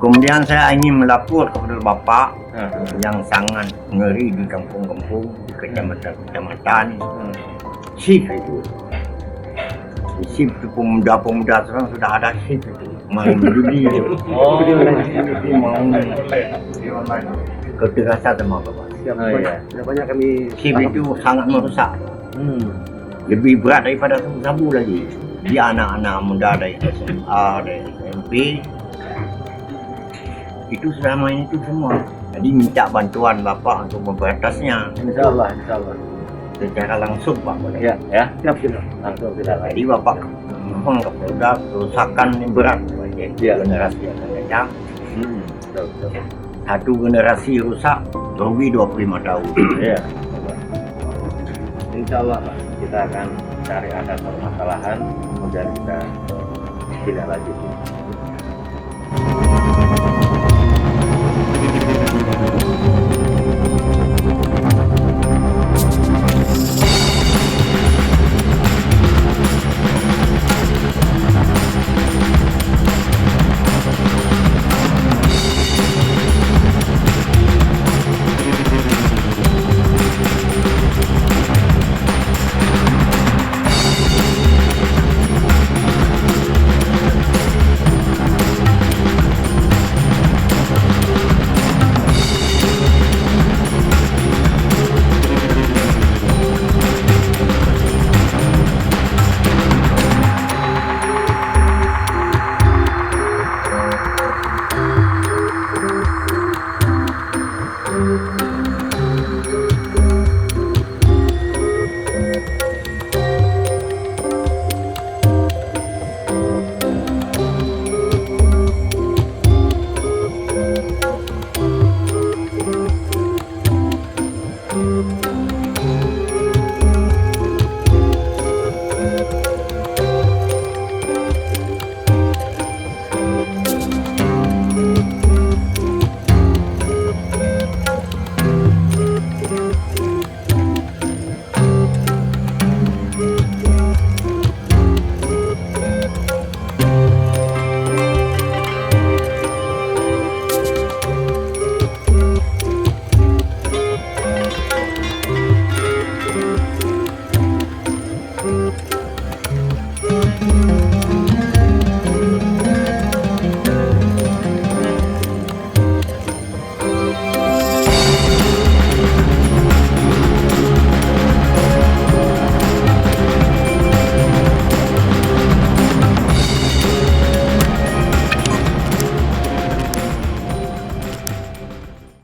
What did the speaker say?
Kemudian saya ingin melapor kepada Bapak yang sangat ngeri di kampung-kampung, di kecamatan-kecamatan. Shift itu. Shift itu pemuda-pemuda sekarang sudah ada shift itu. Main judi itu. Jadi mau kekerasan sama Bapak. Banyak kami Shift itu sangat merusak. Lebih berat daripada sabu-sabu lagi. Dia anak-anak muda dari SMA, dari SMP. Itu sudah main itu semua. Jadi minta bantuan Bapak untuk memberantasnya. Insyaallah. Secara langsung Pak. Ya. Siap. Langsung tidak lagi. Jadi Bapak mohon kepada kerusakan yang berat bagi generasi yang akan datang. Betul. Satu generasi rusak, rugi 25 tahun. Ya. Insyaallah Pak, kita akan cari akar permasalahan kemudian kita tidak lanjut.